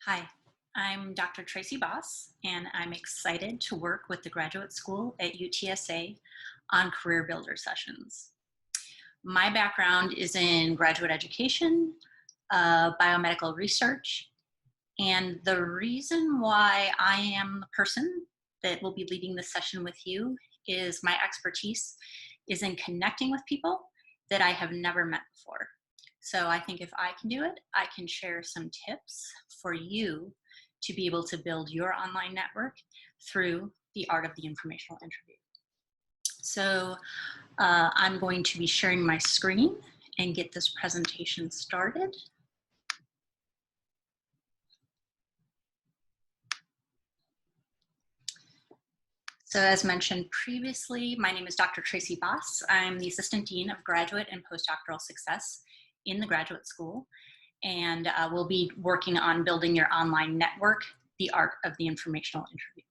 Hi, I'm Dr. Tracy Boss, and I'm excited to work with the graduate school at UTSA on career builder sessions. My background is in graduate education, biomedical research, and the reason why I am the person that will be leading this session with you is my expertise is in connecting with people that I have never met before. So I think if I can do it, I can share some tips for you to be able to build your online network through the art of the informational interview. So I'm going to be sharing my screen and get this presentation started. So as mentioned previously, my name is Dr. Tracy Boss. I'm the Assistant Dean of Graduate and Postdoctoral Success in the graduate school, and we'll be working on building your online network, the art of the informational interview.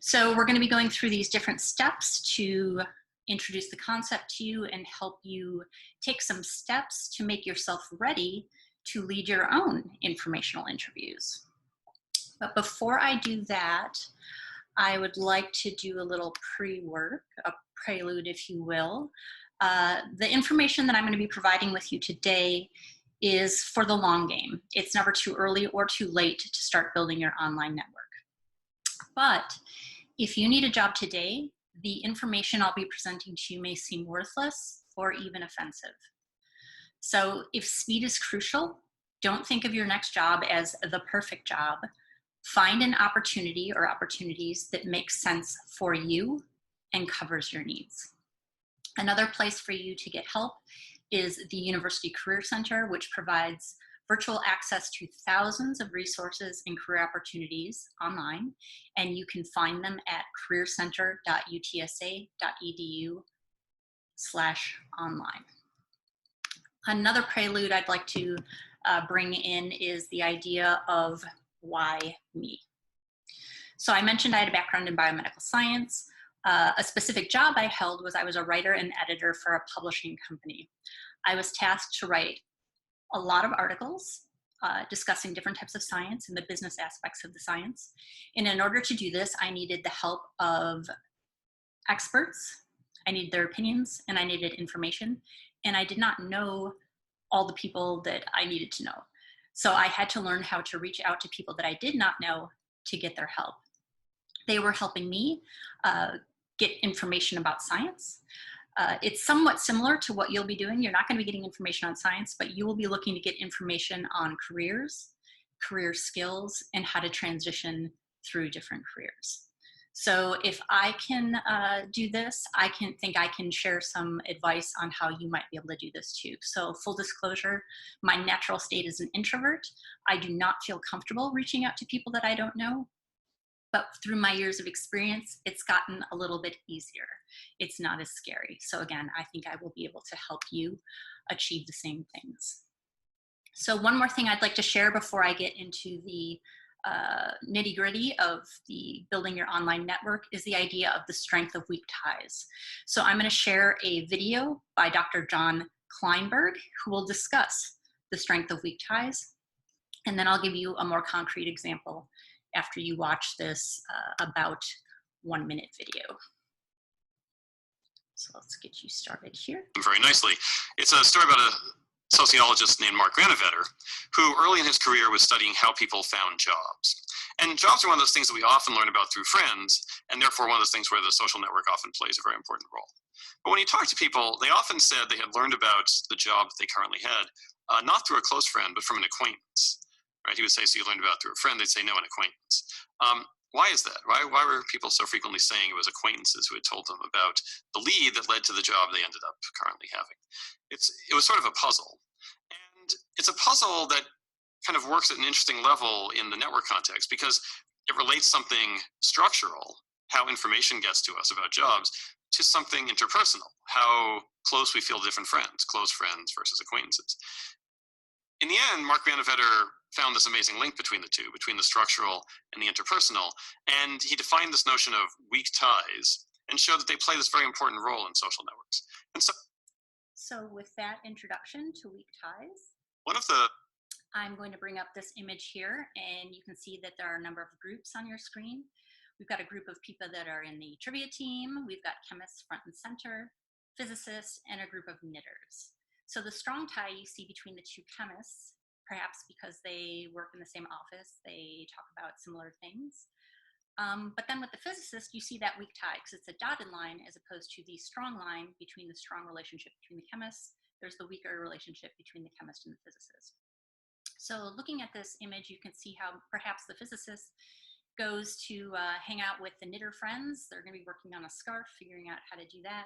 So we're going to be going through these different steps to introduce the concept to you and help you take some steps to make yourself ready to lead your own informational interviews. But before I do that, I would like to do a little pre-work, a prelude, if you will. The information that I'm going to be providing with you today is for the long game. It's never too early or too late to start building your online network. But if you need a job today, the information I'll be presenting to you may seem worthless or even offensive. So if speed is crucial, don't think of your next job as the perfect job. Find an opportunity or opportunities that make sense for you and covers your needs. Another place for you to get help is the University Career Center, which provides virtual access to thousands of resources and career opportunities online, and you can find them at careercenter.utsa.edu/online. Another prelude I'd like to bring in is the idea of why me? So I mentioned I had a background in biomedical science. A specific job I held was I was a writer and editor for a publishing company. I was tasked to write a lot of articles discussing different types of science and the business aspects of the science. And in order to do this, I needed the help of experts. I needed their opinions and I needed information. And I did not know all the people that I needed to know. So I had to learn how to reach out to people that I did not know to get their help. They were helping me get information about science. It's somewhat similar to what you'll be doing. You're not going to be getting information on science, but you will be looking to get information on careers, career skills, and how to transition through different careers. So if I can do this, I can share some advice on how you might be able to do this too. So full disclosure, my natural state is an introvert. I do not feel comfortable reaching out to people that I don't know. But through my years of experience, it's gotten a little bit easier. It's not as scary. So again, I think I will be able to help you achieve the same things. So one more thing I'd like to share before I get into the nitty-gritty of the building your online network is the idea of the strength of weak ties. So I'm going to share a video by Dr. John Kleinberg, who will discuss the strength of weak ties. And then I'll give you a more concrete example after you watch this about 1 minute video. So let's get you started here. Very nicely. It's a story about a sociologist named Mark Granovetter, who early in his career was studying how people found jobs. And jobs are one of those things that we often learn about through friends, and therefore one of those things where the social network often plays a very important role. But when you talk to people, they often said they had learned about the job that they currently had, not through a close friend, but from an acquaintance. Right? He would say, so you learned about it through a friend, they'd say, no, an acquaintance. Why is that? Why were people so frequently saying it was acquaintances who had told them about the lead that led to the job they ended up currently having? It was sort of a puzzle. And it's a puzzle that kind of works at an interesting level in the network context because it relates something structural, how information gets to us about jobs, to something interpersonal, how close we feel to different friends, close friends versus acquaintances. In the end, Mark Granovetter found this amazing link between the two, between the structural and the interpersonal, and he defined this notion of weak ties and showed that they play this very important role in social networks. And so with that introduction to weak ties, one of the I'm going to bring up this image here, and you can see that there are a number of groups on your screen. We've got a group of people that are in the trivia team. We've got chemists front and center, physicists, and a group of knitters. So the strong tie you see between the two chemists, perhaps because they work in the same office, they talk about similar things. But then with the physicist, you see that weak tie because it's a dotted line as opposed to the strong line between the strong relationship between the chemists. There's the weaker relationship between the chemist and the physicist. So looking at this image, you can see how perhaps the physicist goes to hang out with the knitter friends. They're going to be working on a scarf, figuring out how to do that.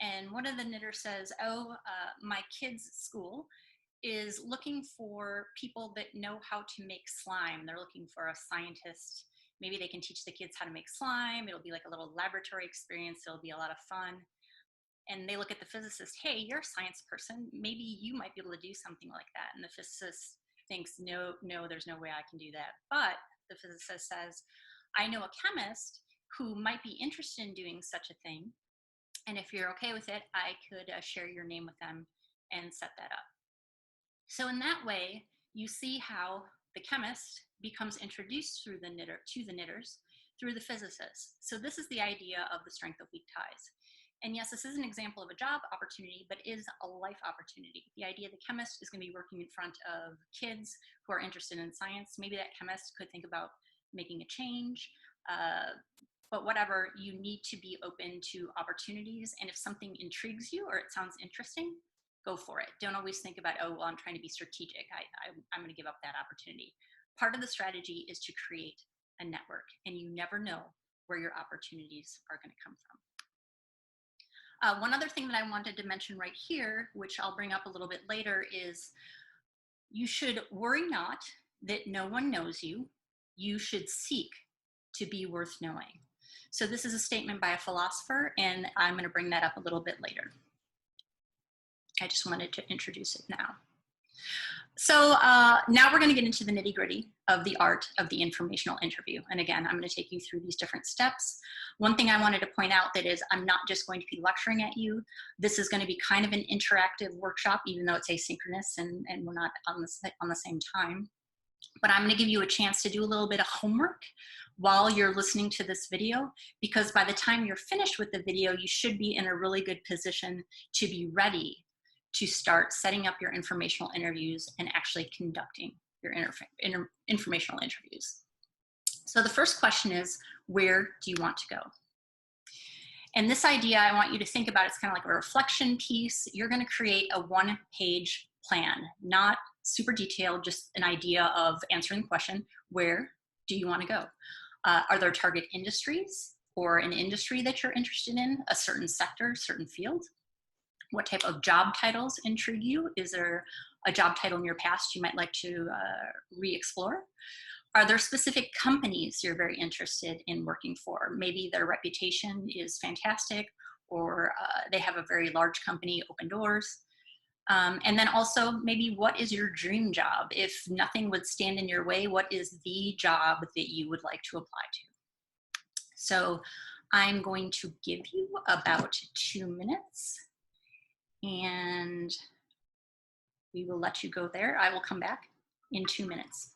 And one of the knitters says, oh, my kids' school is looking for people that know how to make slime. They're looking for a scientist. Maybe they can teach the kids how to make slime. It'll be like a little laboratory experience. It'll be a lot of fun. And they look at the physicist, hey, you're a science person. Maybe you might be able to do something like that. And the physicist thinks, no, there's no way I can do that. But the physicist says, I know a chemist who might be interested in doing such a thing. And if you're okay with it, I could share your name with them and set that up. So in that way, you see how the chemist becomes introduced through the knitters through the physicist. So this is the idea of the strength of weak ties. And yes, this is an example of a job opportunity, but is a life opportunity. The idea the chemist is going to be working in front of kids who are interested in science. Maybe that chemist could think about making a change, but whatever, you need to be open to opportunities. And if something intrigues you or it sounds interesting, go for it. Don't always think about, oh, well, I'm trying to be strategic. I'm going to give up that opportunity. Part of the strategy is to create a network, and you never know where your opportunities are going to come from. One other thing that I wanted to mention right here, which I'll bring up a little bit later, is you should worry not that no one knows you. You should seek to be worth knowing. So this is a statement by a philosopher, and I'm going to bring that up a little bit later. I just wanted to introduce it now. So now we're going to get into the nitty-gritty of the art of the informational interview. And again, I'm going to take you through these different steps. One thing I wanted to point out that is I'm not just going to be lecturing at you. This is going to be kind of an interactive workshop, even though it's asynchronous and we're not on the same time. But I'm going to give you a chance to do a little bit of homework while you're listening to this video, because by the time you're finished with the video, you should be in a really good position to be ready to start setting up your informational interviews and actually conducting your informational interviews. So the first question is, where do you want to go? And this idea, I want you to think about, it's kind of like a reflection piece. You're going to create a one-page plan, not super detailed, just an idea of answering the question, where do you want to go? Are there target industries or an industry that you're interested in, a certain sector, certain field? What type of job titles intrigue you? Is there a job title in your past you might like to re-explore? Are there specific companies you're very interested in working for? Maybe their reputation is fantastic, or they have a very large company, open doors. And then also, maybe what is your dream job? If nothing would stand in your way, what is the job that you would like to apply to? So I'm going to give you about 2 minutes. And we will let you go there. I will come back in 2 minutes.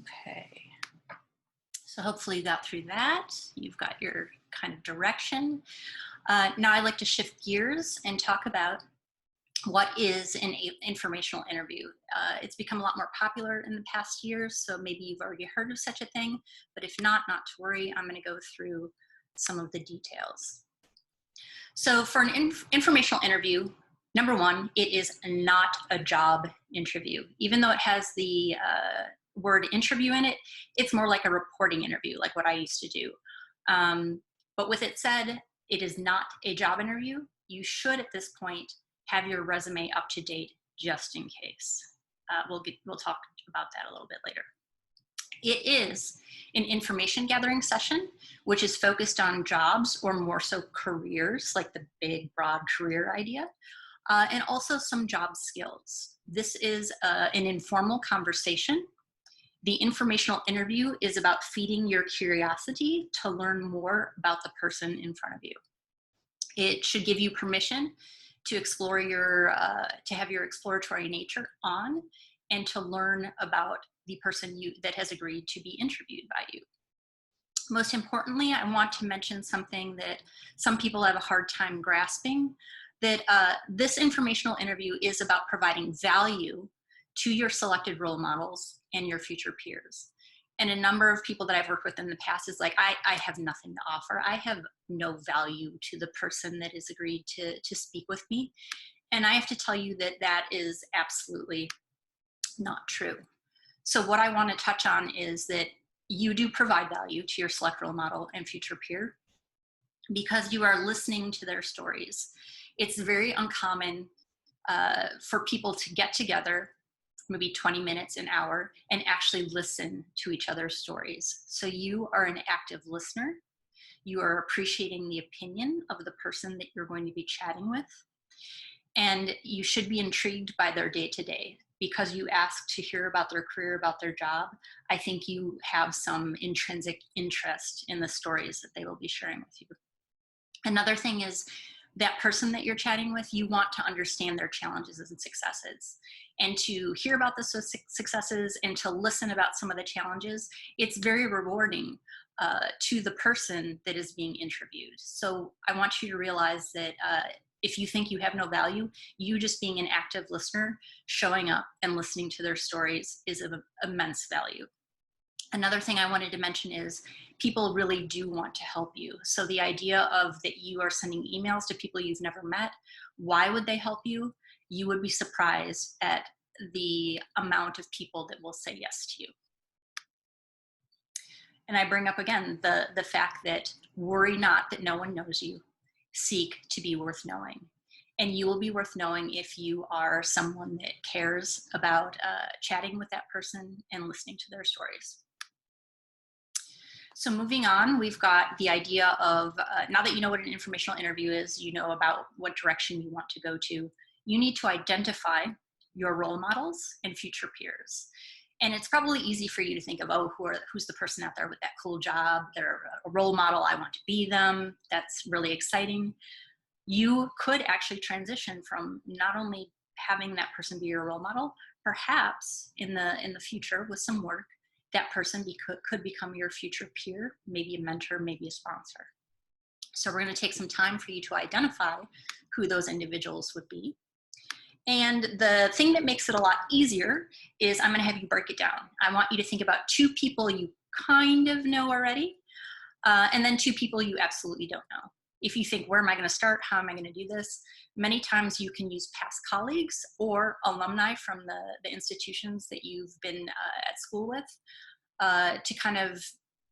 Okay. So hopefully you got through that. You've got your kind of direction. Now I'd like to shift gears and talk about what is an informational interview. It's become a lot more popular in the past years, so maybe you've already heard of such a thing, but if not to worry, I'm going to go through some of the details. So for an informational interview, number one, it is not a job interview. Even though it has the word interview in it, it's more like a reporting interview, like what I used to do. But with it said, it is not a job interview. You should, at this point, have your resume up to date just in case. We'll talk about that a little bit later. It is an information gathering session, which is focused on jobs or more so careers, like the big, broad career idea, and also some job skills. This is an informal conversation. The informational interview is about feeding your curiosity to learn more about the person in front of you. It should give you permission to explore to have your exploratory nature on and to learn about the person that has agreed to be interviewed by you. Most importantly, I want to mention something that some people have a hard time grasping, that this informational interview is about providing value to your selected role models and your future peers. And a number of people that I've worked with in the past is like, I have nothing to offer. I have no value to the person that has agreed to speak with me. And I have to tell you that that is absolutely not true. So what I want to touch on is that you do provide value to your select role model and future peer because you are listening to their stories. It's very uncommon for people to get together, maybe 20 minutes, an hour, and actually listen to each other's stories. So you are an active listener. You are appreciating the opinion of the person that you're going to be chatting with. And you should be intrigued by their day-to-day. Because you ask to hear about their career, about their job, I think you have some intrinsic interest in the stories that they will be sharing with you. Another thing is that person that you're chatting with, you want to understand their challenges and successes. And to hear about the successes and to listen about some of the challenges, it's very rewarding to the person that is being interviewed. So I want you to realize that if you think you have no value, you just being an active listener, showing up and listening to their stories is of immense value. Another thing I wanted to mention is people really do want to help you. So the idea of that you are sending emails to people you've never met, why would they help you? You would be surprised at the amount of people that will say yes to you. And I bring up again the fact that worry not that no one knows you. Seek to be worth knowing. And you will be worth knowing if you are someone that cares about chatting with that person and listening to their stories. So moving on, we've got the idea of, now that you know what an informational interview is, you know about what direction you want to go to, you need to identify your role models and future peers. And it's probably easy for you to think of, oh, who's the person out there with that cool job? They're a role model. I want to be them. That's really exciting. You could actually transition from not only having that person be your role model, perhaps in the future with some work, that person could become your future peer, maybe a mentor, maybe a sponsor. So we're going to take some time for you to identify who those individuals would be. And the thing that makes it a lot easier is I'm going to have you break it down. I want you to think about 2 people you kind of know already, and then 2 people you absolutely don't know. If you think, where am I going to start? How am I going to do this? Many times you can use past colleagues or alumni from the institutions that you've been at school with to kind of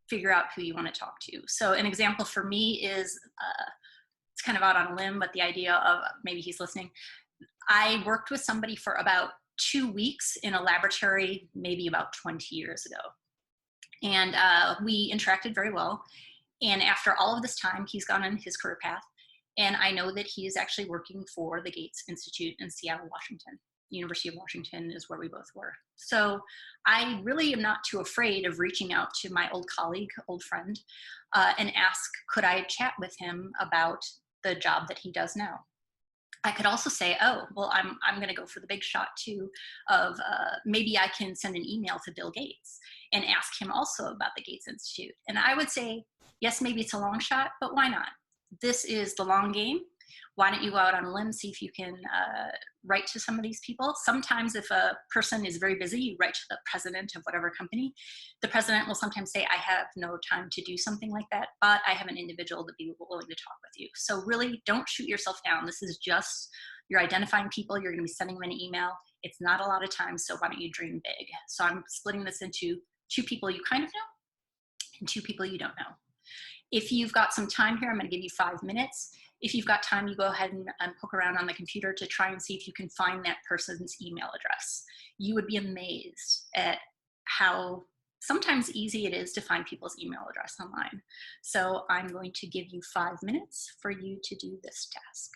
figure out who you want to talk to. So an example for me is, it's kind of out on a limb, but the idea of, maybe he's listening, I worked with somebody for about 2 weeks in a laboratory, maybe about 20 years ago. And we interacted very well. And after all of this time, he's gone on his career path. And I know that he is actually working for the Gates Institute in Seattle, Washington. University of Washington is where we both were. So I really am not too afraid of reaching out to my old colleague, old friend, and ask, could I chat with him about the job that he does now? I could also say, oh, well, I'm going to go for the big shot too of maybe I can send an email to Bill Gates and ask him also about the Gates Institute. And I would say, yes, maybe it's a long shot, but why not? This is the long game. Why don't you go out on a limb, see if you can write to some of these people? Sometimes if a person is very busy, you write to the president of whatever company. The president will sometimes say, I have no time to do something like that, but I have an individual to be willing to talk with you. So really don't shoot yourself down. This is just, you're identifying people, you're gonna be sending them an email. It's not a lot of time, so why don't you dream big? So I'm splitting this into 2 people you kind of know and 2 people you don't know. If you've got some time here, I'm going to give you 5 minutes. If you've got time, you go ahead and poke around on the computer to try and see if you can find that person's email address. You would be amazed at how sometimes easy it is to find people's email address online. So I'm going to give you 5 minutes for you to do this task.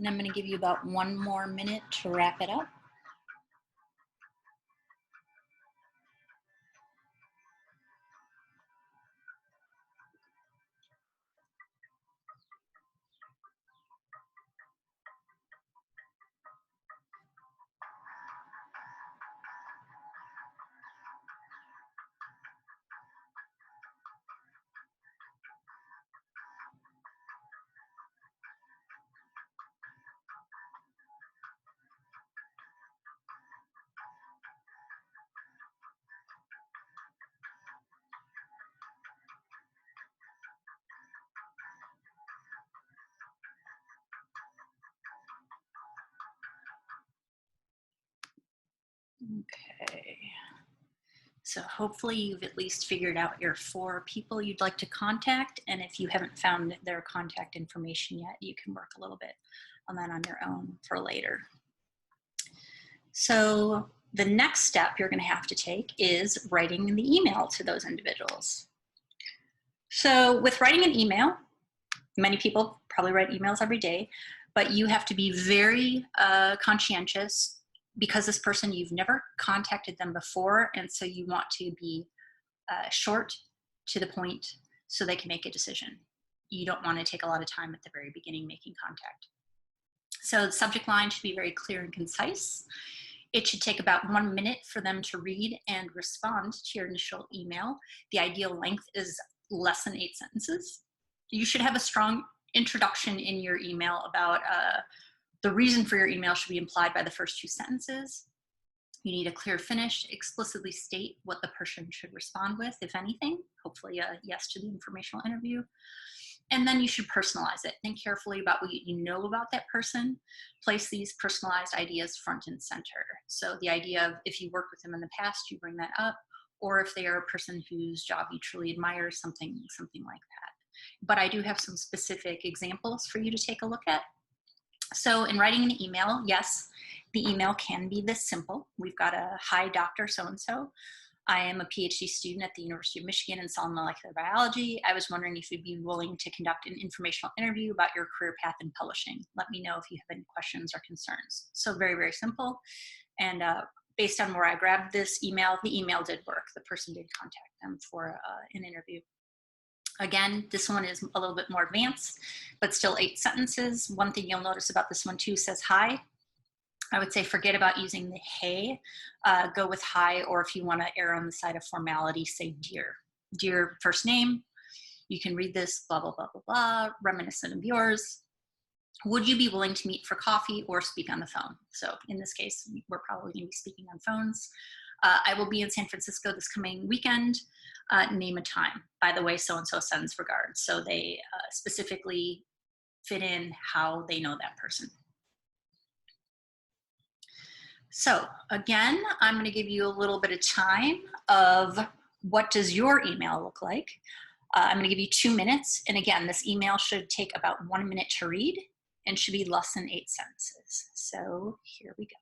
And I'm going to give you about 1 more minute to wrap it up. Okay. So hopefully you've at least figured out your 4 people you'd like to contact. And if you haven't found their contact information yet, you can work a little bit on that on your own for later. So the next step you're going to have to take is writing the email to those individuals. So with writing an email, many people probably write emails every day, but you have to be very conscientious because this person, you've never contacted them before, and so you want to be short, to the point, so they can make a decision. You don't want to take a lot of time at the very beginning making contact. So the subject line should be very clear and concise. It should take about 1 minute for them to read and respond to your initial email. The ideal length is less than 8 sentences. You should have a strong introduction in your email about the reason for your email should be implied by the first 2 sentences. You need a clear finish, explicitly state what the person should respond with, if anything, hopefully a yes to the informational interview. And then you should personalize it. Think carefully about what you know about that person. Place these personalized ideas front and center. So the idea of if you worked with them in the past, you bring that up, or if they are a person whose job you truly admire, something like that. But I do have some specific examples for you to take a look at. So in writing an email, yes, the email can be this simple. We've got a hi, Dr. So-and-so. I am a PhD student at the University of Michigan in cell and molecular biology. I was wondering if you'd be willing to conduct an informational interview about your career path in publishing. Let me know if you have any questions or concerns. So very, very simple. And based on where I grabbed this email, the email did work. The person did contact them for an interview. Again, this one is a little bit more advanced, but still 8 sentences. One thing you'll notice about this one too says hi. I would say forget about using the hey, go with hi, or if you want to err on the side of formality, say dear. Dear first name, you can read this, blah, blah, blah, blah, blah, reminiscent of yours. Would you be willing to meet for coffee or speak on the phone? So in this case, we're probably going to be speaking on phones. I will be in San Francisco this coming weekend. Name a time. By the way, so-and-so sends regards. So they specifically fit in how they know that person. So again, I'm going to give you a little bit of time of what does your email look like. I'm going to give you 2 minutes. And again, this email should take about 1 minute to read and should be less than 8 sentences. So here we go.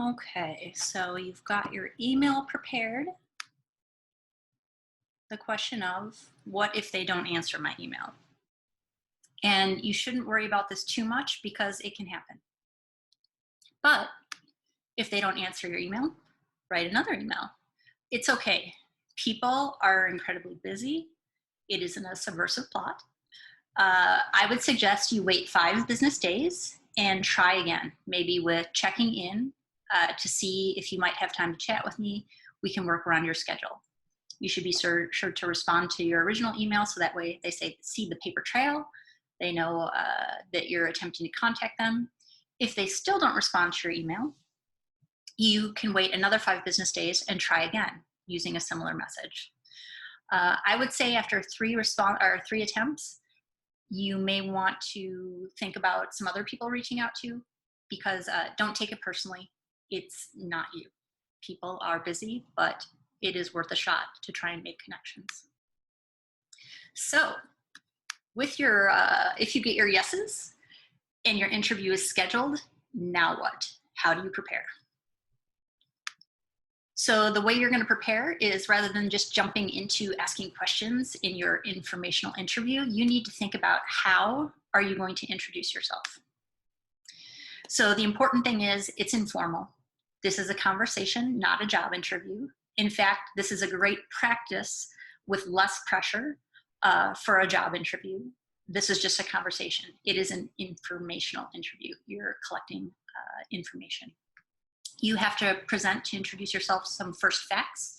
Okay, so you've got your email prepared. The question of, what if they don't answer my email? And you shouldn't worry about this too much because it can happen. But if they don't answer your email, write another email. It's okay. People are incredibly busy. It isn't a subversive plot. I would suggest you wait 5 business days and try again, maybe with checking in to see if you might have time to chat with me. We can work around your schedule. You should be sure to respond to your original email so that way they see the paper trail. They know that you're attempting to contact them. If they still don't respond to your email, you can wait another 5 business days and try again using a similar message. I would say after 3 attempts, you may want to think about some other people reaching out to you, because don't take it personally. It's not you. People are busy, but it is worth a shot to try and make connections. So with your, if you get your yeses and your interview is scheduled, now what? How do you prepare? So the way you're going to prepare is, rather than just jumping into asking questions in your informational interview, you need to think about how are you going to introduce yourself. So the important thing is it's informal. This is a conversation, not a job interview. In fact, this is a great practice with less pressure for a job interview. This is just a conversation. It is an informational interview. You're collecting information. You have to present, to introduce yourself, some first facts.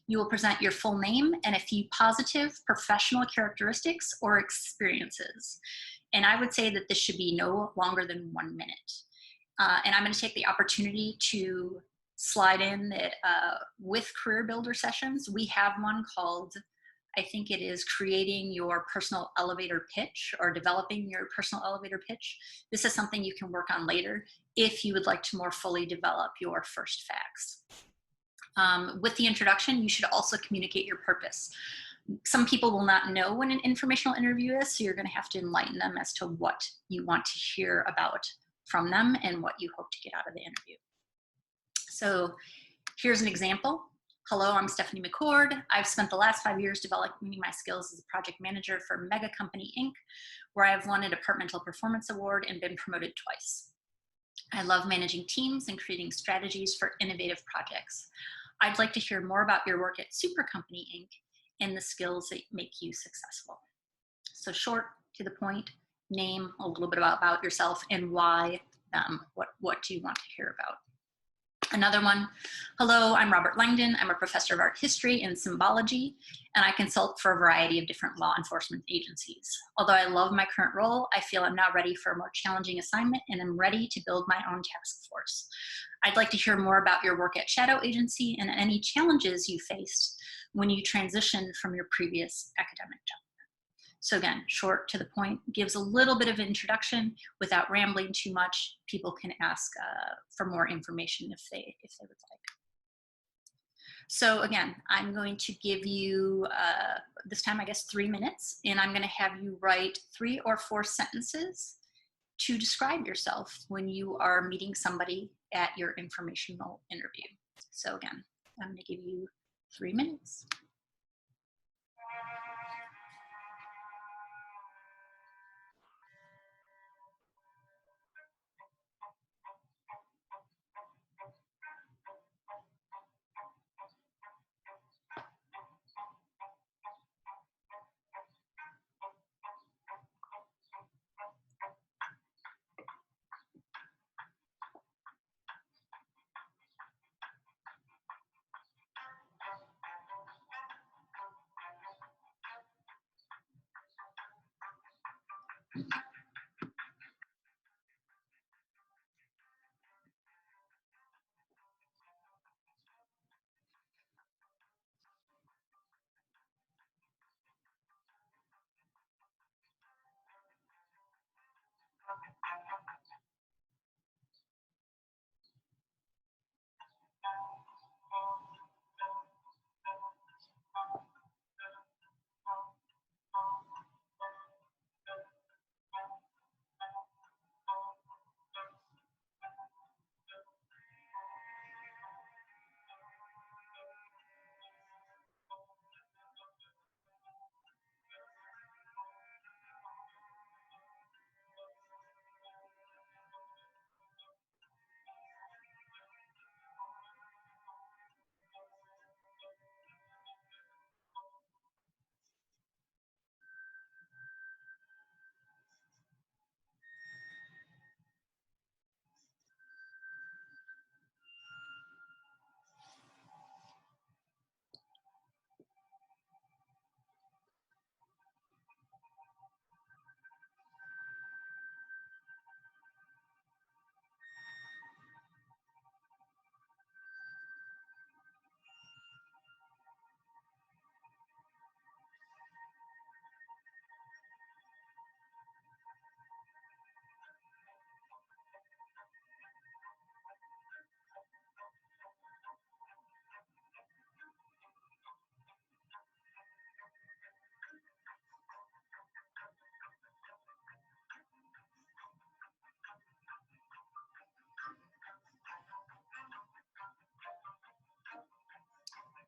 You will present your full name and a few positive professional characteristics or experiences. And I would say that this should be no longer than 1 minute. And I'm going to take the opportunity to slide in that with Career Builder sessions, we have one called, I think it is creating your personal elevator pitch, or developing your personal elevator pitch. This is something you can work on later if you would like to more fully develop your first facts. With the introduction, you should also communicate your purpose. Some people will not know what an informational interview is, so you're going to have to enlighten them as to what you want to hear about from them and what you hope to get out of the interview. So here's an example. Hello, I'm Stephanie McCord. I've spent the last 5 years developing my skills as a project manager for Mega Company Inc., where I've won a Departmental Performance Award and been promoted twice. I love managing teams and creating strategies for innovative projects. I'd like to hear more about your work at Super Company Inc. and the skills that make you successful. So short, to the point, name, a little bit about yourself, and why them. What do you want to hear about? Another one, hello, I'm Robert Langdon. I'm a professor of art history and symbology, and I consult for a variety of different law enforcement agencies. Although I love my current role, I feel I'm now ready for a more challenging assignment, and I'm ready to build my own task force. I'd like to hear more about your work at Shadow Agency and any challenges you faced when you transitioned from your previous academic job. So again, short, to the point, gives a little bit of introduction without rambling too much. People can ask for more information if they would like. So again, I'm going to give you, this time I guess 3 minutes, and I'm going to have you write 3 or 4 sentences to describe yourself when you are meeting somebody at your informational interview. So again, I'm going to give you 3 minutes.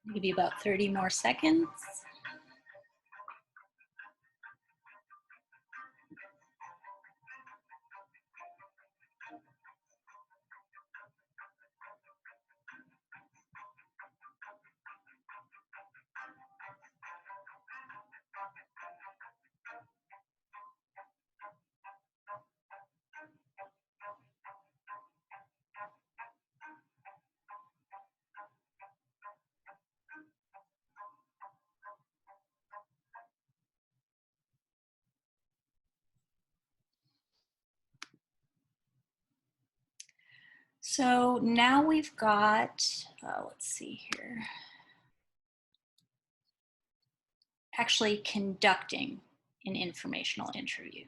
I'll give you about 30 more seconds. So now we've got, let's see here, actually conducting an informational interview.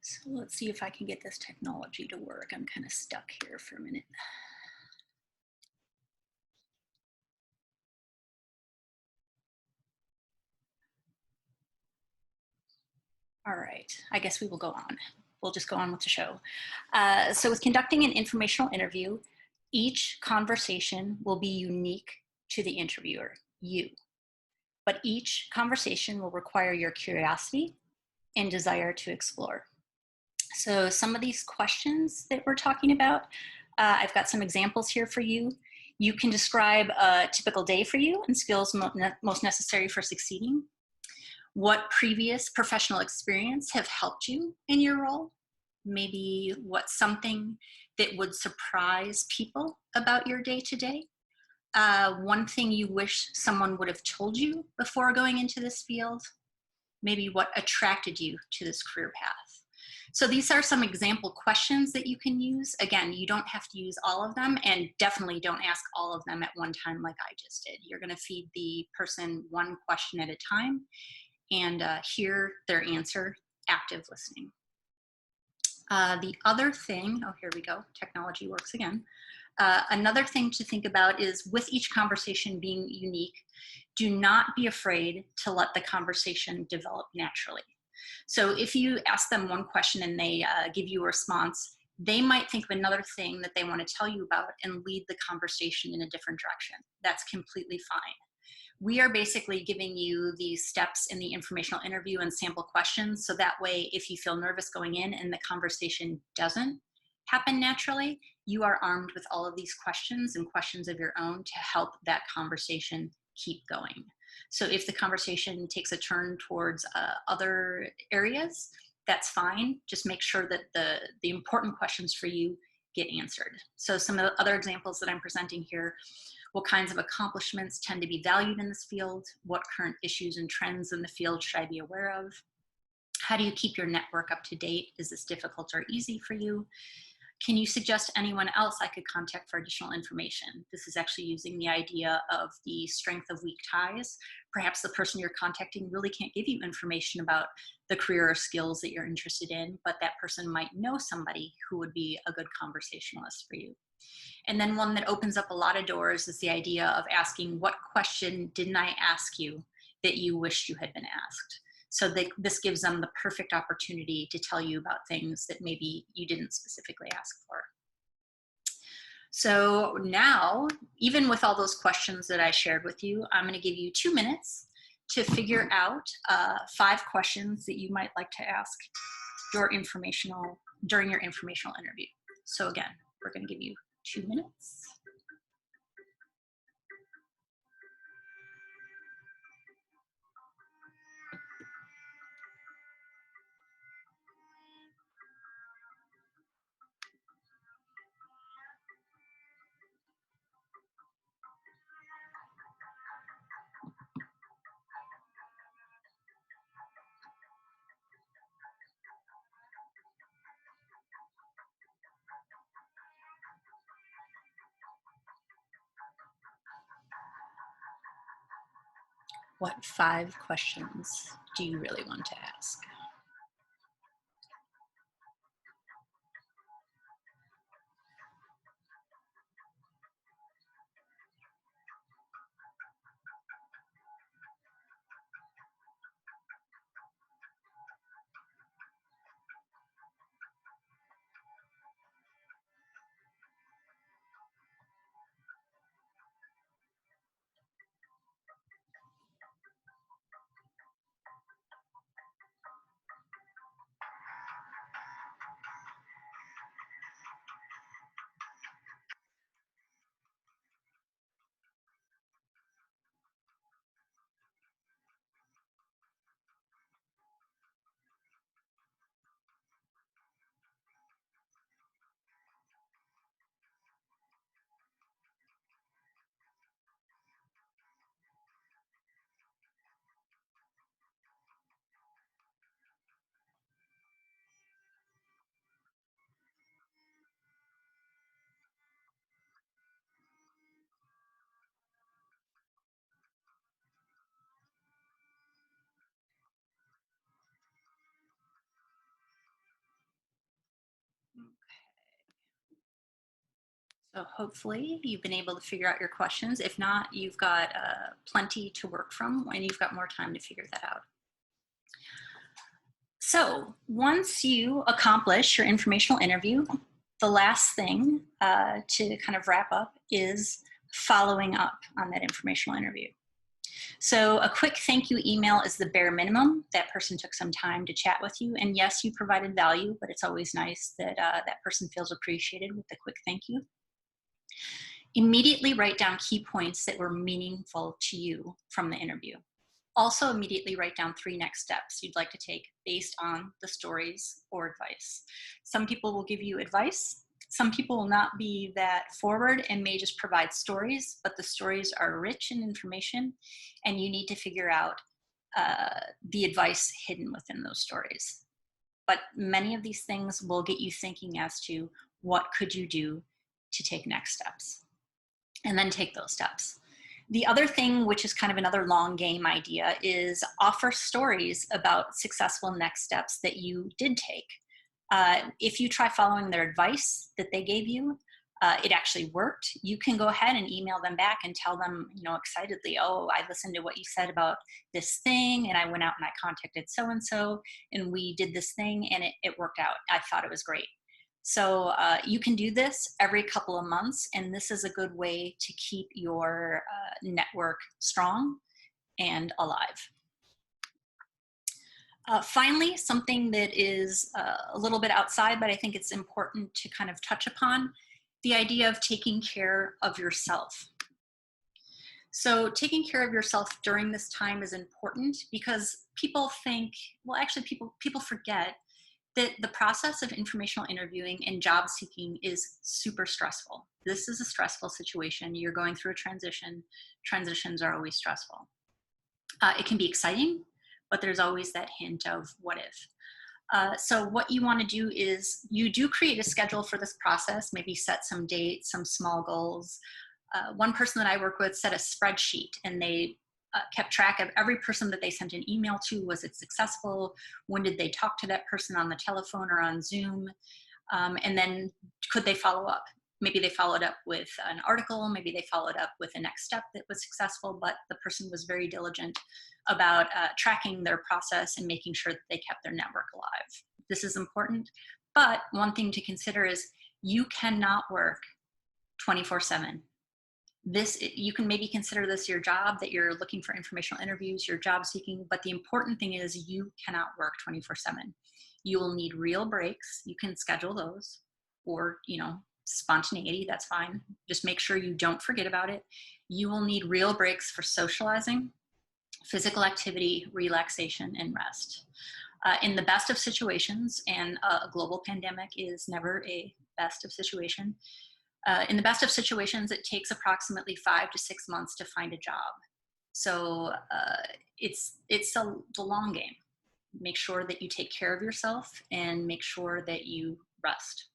So let's see if I can get this technology to work. I'm kind of stuck here for a minute. All right, I guess we will go on. We'll just go on with the show. So with conducting an informational interview, each conversation will be unique to the interviewer, you. But each conversation will require your curiosity and desire to explore. So some of these questions that we're talking about, I've got some examples here for you. You can describe a typical day for you and skills most necessary for succeeding. What previous professional experience have helped you in your role? Maybe what's something that would surprise people about your day-to-day? One thing you wish someone would have told you before going into this field? Maybe what attracted you to this career path? So these are some example questions that you can use. Again, you don't have to use all of them, and definitely don't ask all of them at one time like I just did. You're going to feed the person one question at a time and hear their answer, active listening. The other thing, oh, here we go, technology works again. Another thing to think about is with each conversation being unique, do not be afraid to let the conversation develop naturally. So if you ask them one question and they give you a response, they might think of another thing that they want to tell you about and lead the conversation in a different direction. That's completely fine. We are basically giving you these steps in the informational interview and sample questions, so that way if you feel nervous going in and the conversation doesn't happen naturally, you are armed with all of these questions and questions of your own to help that conversation keep going. So if the conversation takes a turn towards other areas, that's fine. Just make sure that the important questions for you get answered. So some of the other examples that I'm presenting here: what kinds of accomplishments tend to be valued in this field? What current issues and trends in the field should I be aware of? How do you keep your network up to date? Is this difficult or easy for you? Can you suggest anyone else I could contact for additional information? This is actually using the idea of the strength of weak ties. Perhaps the person you're contacting really can't give you information about the career or skills that you're interested in, but that person might know somebody who would be a good conversationalist for you. And then one that opens up a lot of doors is the idea of asking, what question didn't I ask you that you wished you had been asked? So this gives them the perfect opportunity to tell you about things that maybe you didn't specifically ask for. So now, even with all those questions that I shared with you, I'm going to give you 2 minutes to figure out 5 questions that you might like to ask during your informational interview. So again, we're going to give you 2 minutes. What 5 questions do you really want to ask? So hopefully you've been able to figure out your questions. If not, you've got plenty to work from and you've got more time to figure that out. So once you accomplish your informational interview, the last thing to kind of wrap up is following up on that informational interview. So a quick thank you email is the bare minimum. That person took some time to chat with you. And yes, you provided value, but it's always nice that that person feels appreciated with a quick thank you. Immediately write down key points that were meaningful to you from the interview. Also immediately write down 3 next steps you'd like to take based on the stories or advice. Some people will give you advice. Some people will not be that forward and may just provide stories, but the stories are rich in information and you need to figure out the advice hidden within those stories. But many of these things will get you thinking as to what could you do to take next steps, and then take those steps. The other thing, which is kind of another long game idea, is offer stories about successful next steps that you did take. If you try following their advice that they gave you, it actually worked, you can go ahead and email them back and tell them, you know, excitedly, oh, I listened to what you said about this thing and I went out and I contacted so-and-so and we did this thing and it worked out. I thought it was great. So you can do this every couple of months, and this is a good way to keep your network strong and alive. Finally, something that is a little bit outside, but I think it's important to kind of touch upon, the idea of taking care of yourself. So taking care of yourself during this time is important because people think, well, actually people forget that the process of informational interviewing and job seeking is super stressful. This is a stressful situation. You're going through a transition. Transitions are always stressful. It can be exciting, but there's always that hint of what if. So what you want to do is you do create a schedule for this process, maybe set some dates, some small goals. One person that I work with set a spreadsheet and they kept track of every person that they sent an email to. Was it successful? When did they talk to that person on the telephone or on Zoom? And then could they follow up? Maybe they followed up with an article, maybe they followed up with a next step that was successful, but the person was very diligent about tracking their process and making sure that they kept their network alive. This is important, but one thing to consider is you cannot work 24/7. You can maybe consider this your job, that you're looking for informational interviews, you're job seeking, but the important thing is you cannot work 24/7. You will need real breaks. You can schedule those, or, you know, spontaneity, that's fine. Just make sure you don't forget about it. You will need real breaks for socializing, physical activity, relaxation, and rest. In the best of situations, and a global pandemic is never a best of situation, in the best of situations, it takes approximately 5 to 6 months to find a job. So it's the long game. Make sure that you take care of yourself and make sure that you rest.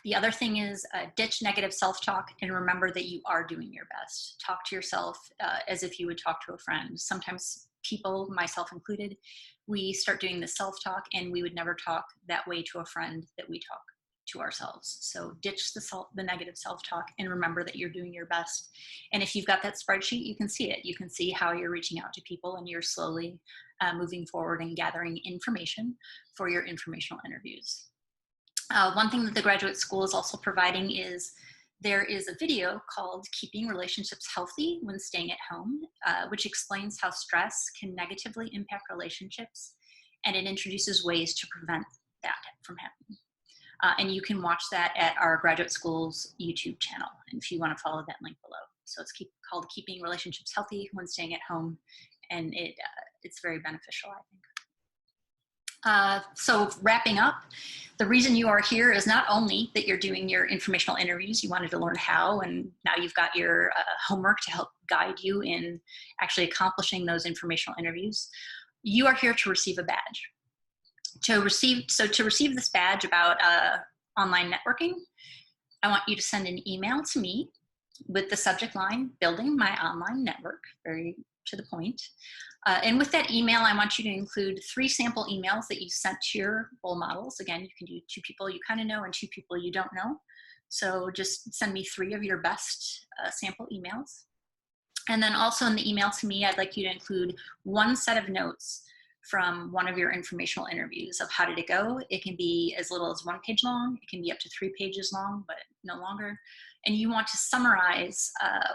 The other thing is ditch negative self-talk and remember that you are doing your best. Talk to yourself as if you would talk to a friend. Sometimes people, myself included, we start doing the self-talk and we would never talk that way to a friend that we talk to ourselves. So ditch the negative self-talk and remember that you're doing your best. And if you've got that spreadsheet, you can see it. You can see how you're reaching out to people and you're slowly moving forward and gathering information for your informational interviews. One thing that the graduate school is also providing is there is a video called Keeping Relationships Healthy When Staying at Home, which explains how stress can negatively impact relationships, and it introduces ways to prevent that from happening. And you can watch that at our graduate school's YouTube channel if you want to follow that link below. So it's called Keeping Relationships Healthy When Staying at Home, and it's very beneficial, I think. So wrapping up, the reason you are here is not only that you're doing your informational interviews, you wanted to learn how, and now you've got your homework to help guide you in actually accomplishing those informational interviews. You are here to receive a badge. To receive this badge about online networking, I want you to send an email to me with the subject line, Building My Online Network, very to the point. And with that email, I want you to include 3 sample emails that you sent to your role models. Again, you can do 2 people you kind of know and 2 people you don't know. So just send me 3 of your best sample emails. And then also in the email to me, I'd like you to include 1 set of notes from one of your informational interviews of how did it go. It can be as little as 1 page long. It can be up to 3 pages long, but no longer. And you want to summarize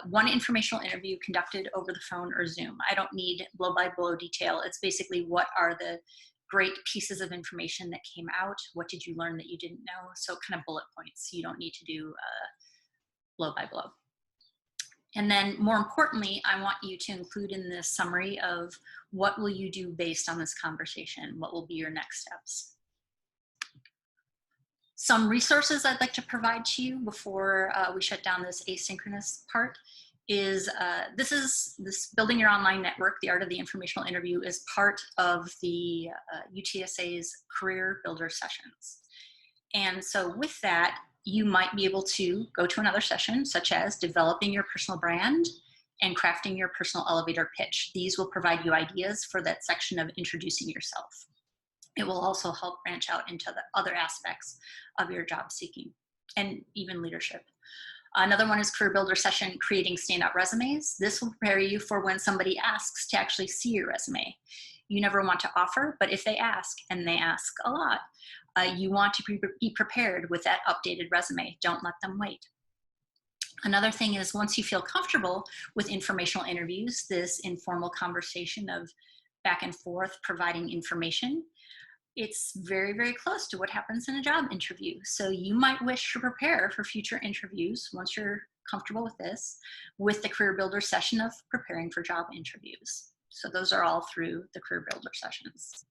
1 informational interview conducted over the phone or Zoom. I don't need blow-by-blow detail. It's basically what are the great pieces of information that came out. What did you learn that you didn't know? So kind of bullet points. You don't need to do blow-by-blow. And then more importantly, I want you to include in this summary of what will you do based on this conversation? What will be your next steps? Some resources I'd like to provide to you before we shut down this asynchronous part is this Building Your Online Network, the Art of the Informational Interview, is part of the UTSA's Career Builder Sessions. And so with that, you might be able to go to another session, such as developing your personal brand and crafting your personal elevator pitch. These will provide you ideas for that section of introducing yourself. It will also help branch out into the other aspects of your job seeking and even leadership. Another one is Career Builder Session, Creating Standout Resumes. This will prepare you for when somebody asks to actually see your resume. You never want to offer, but if they ask, and they ask a lot, you want to be prepared with that updated resume. Don't let them wait. Another thing is, once you feel comfortable with informational interviews, this informal conversation of back and forth providing information, it's very, very close to what happens in a job interview. So you might wish to prepare for future interviews once you're comfortable with this, with the Career Builder session of preparing for job interviews. So those are all through the Career Builder sessions.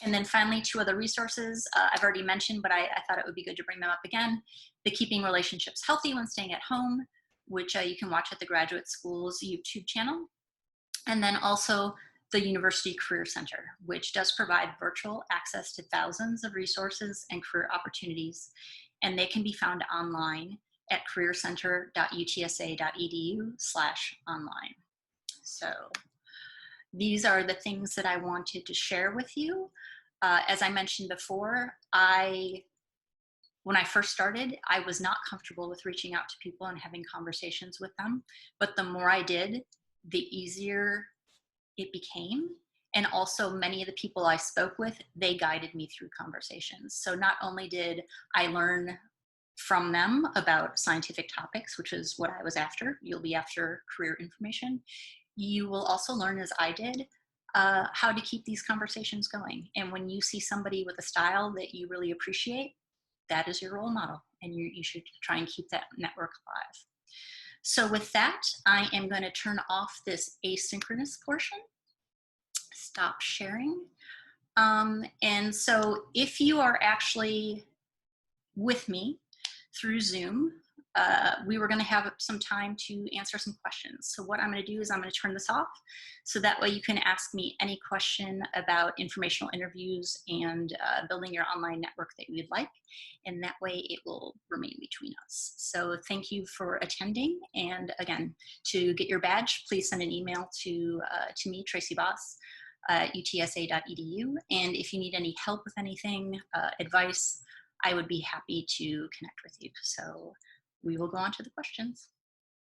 And then finally, 2 other resources I've already mentioned, but I thought it would be good to bring them up again. The Keeping Relationships Healthy When Staying at Home, which you can watch at the Graduate School's YouTube channel. And then also the University Career Center, which does provide virtual access to thousands of resources and career opportunities. And they can be found online at careercenter.utsa.edu/online. So these are the things that I wanted to share with you. As I mentioned before, when I first started, I was not comfortable with reaching out to people and having conversations with them. But the more I did, the easier it became. And also many of the people I spoke with, they guided me through conversations. So not only did I learn from them about scientific topics, which is what I was after, you'll be after career information, you will also learn, as I did, how to keep these conversations going. And when you see somebody with a style that you really appreciate, that is your role model, and you should try and keep that network alive. So with that, I am going to turn off this asynchronous portion, stop sharing. And so if you are actually with me through Zoom, we were going to have some time to answer some questions. So what I'm going to do is I'm going to turn this off, so that way you can ask me any question about informational interviews and building your online network that you'd like, and that way it will remain between us. So thank you for attending, and again, to get your badge, please send an email to me, Tracy Boss, utsa.edu, and if you need any help with anything, advice, I would be happy to connect with you. So we will go on to the questions.